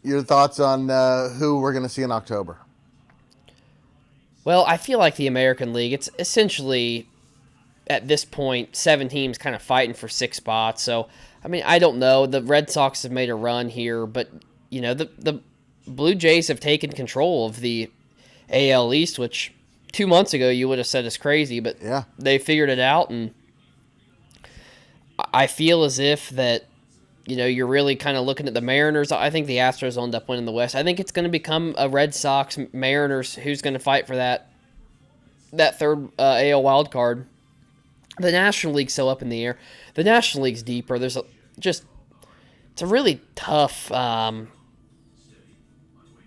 Your thoughts on who we're going to see in October? Well, I feel like the American League, it's essentially, at this point, 7 teams kind of fighting for 6 spots. So, I mean, I don't know. The Red Sox have made a run here, but, you know, the Blue Jays have taken control of the AL East, which 2 months ago you would have said is crazy, but they figured it out, and I feel as if that, you know, you're really kind of looking at the Mariners. I think the Astros will end up winning the West. I think it's going to become a Red Sox Mariners who's going to fight for that third AL wild card. The National League's so up in the air. The National League's deeper. It's a really tough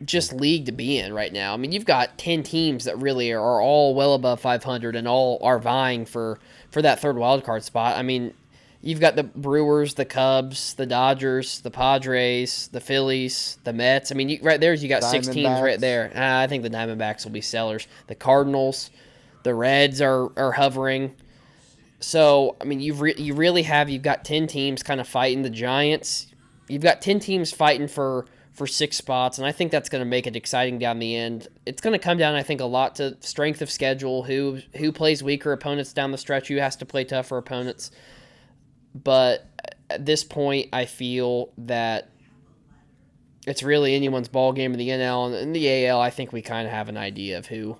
just league to be in right now. I mean, you've got 10 teams that really are all well above 500 and all are vying for that third wild card spot. I mean, you've got the Brewers, the Cubs, the Dodgers, the Padres, the Phillies, the Mets. I mean, right there, you got 6 teams right there. I think the Diamondbacks will be sellers. The Cardinals, the Reds are hovering. So, I mean, you've got 10 teams kind of fighting the Giants. You've got 10 teams fighting for 6 spots, and I think that's going to make it exciting down the end. It's going to come down, I think, a lot to strength of schedule, who plays weaker opponents down the stretch, who has to play tougher opponents. But at this point, I feel that it's really anyone's ball game in the NL, and in the AL, I think we kind of have an idea of who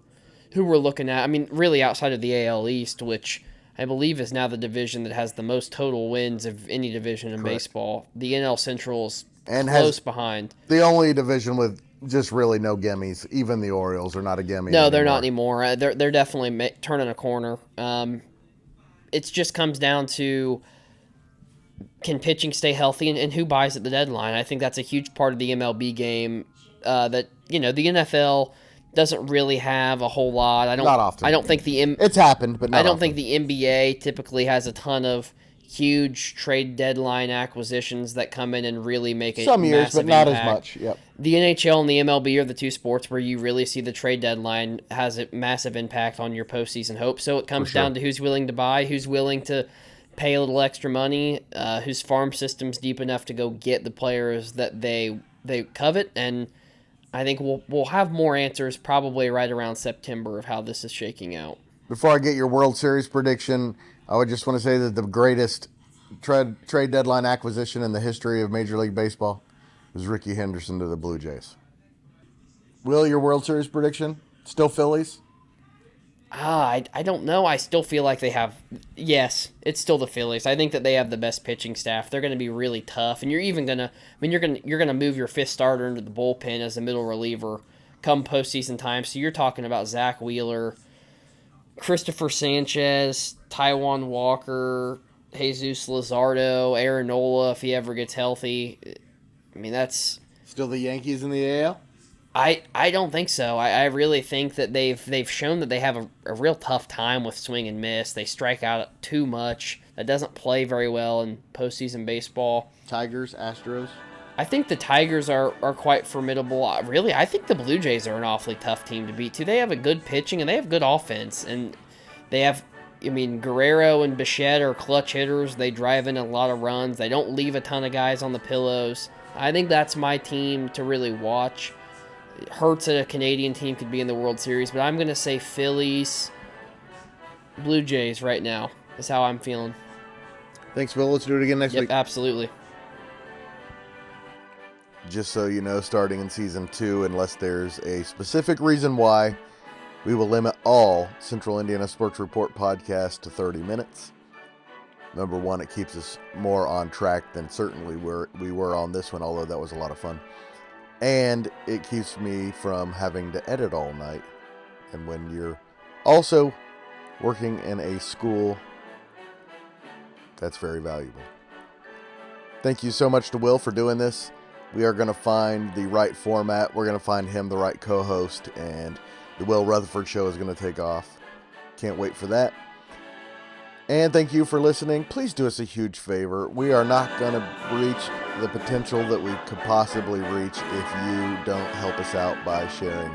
we're looking at. I mean, really outside of the AL East, which I believe is now the division that has the most total wins of any division in baseball. The NL Central is close behind. The only division with just really no gimmies. Even the Orioles are not a gimme. No, they're not anymore. They're definitely turning a corner. It just comes down to, can pitching stay healthy, and who buys at the deadline. I think that's a huge part of the MLB game. That the NFL doesn't really have a whole lot. Not often. I don't think it's happened, but not I don't often. think the NBA typically has a ton of huge trade deadline acquisitions that come in and really make a some years, massive but not impact. as much. Yep. The NHL and the MLB are the two sports where you really see the trade deadline has a massive impact on your postseason hope. So it comes down to who's willing to buy, who's willing to pay a little extra money, whose farm system's deep enough to go get the players that they covet, and I think we'll have more answers probably right around September of how this is shaking out. Before I get your World Series prediction, I would just want to say that the greatest trade deadline acquisition in the history of Major League Baseball was Ricky Henderson to the Blue Jays. Will, your World Series prediction? Still Phillies? I don't know. I still feel like they have. Yes, it's still the Phillies. I think that they have the best pitching staff. They're going to be really tough, and you're gonna move your fifth starter into the bullpen as a middle reliever come postseason time. So you're talking about Zach Wheeler, Christopher Sanchez, Taijuan Walker, Jesus Luzardo, Aaron Nola if he ever gets healthy. I mean, that's still the Yankees in the AL. I don't think so. I really think that they've shown that they have a real tough time with swing and miss. They strike out too much. That doesn't play very well in postseason baseball. Tigers, Astros. I think the Tigers are quite formidable. Really, I think the Blue Jays are an awfully tough team to beat, too. They have a good pitching, and they have good offense. And they have, Guerrero and Bichette are clutch hitters. They drive in a lot of runs. They don't leave a ton of guys on the pillows. I think that's my team to really watch. It hurts that a Canadian team could be in the World Series, but I'm going to say Phillies, Blue Jays right now is how I'm feeling. Thanks, Bill. Let's do it again next week. Absolutely. Just so you know, starting in Season 2, unless there's a specific reason why, we will limit all Central Indiana Sports Report podcasts to 30 minutes. Number one, it keeps us more on track than certainly we were on this one, although that was a lot of fun. And it keeps me from having to edit all night. And when you're also working in a school, that's very valuable. Thank you so much to Will for doing this. We are going to find the right format. We're going to find him the right co-host, and the Will Retherford Show is going to take off. Can't wait for that. And thank you for listening. Please do us a huge favor. We are not going to reach the potential that we could possibly reach if you don't help us out by sharing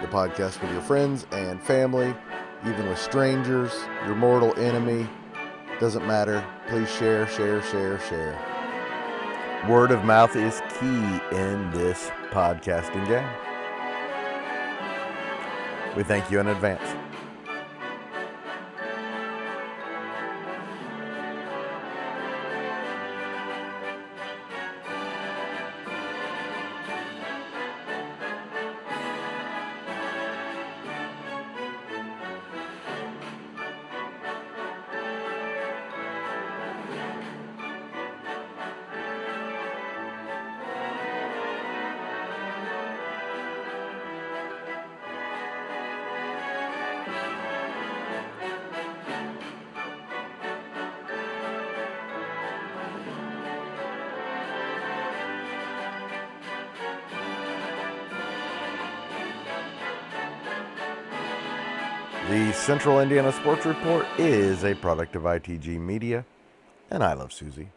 the podcast with your friends and family, even with strangers, your mortal enemy. Doesn't matter. Please share, share, share, share. Word of mouth is key in this podcasting game. We thank you in advance. The Central Indiana Sports Report is a product of ITG Media, and I love Susie.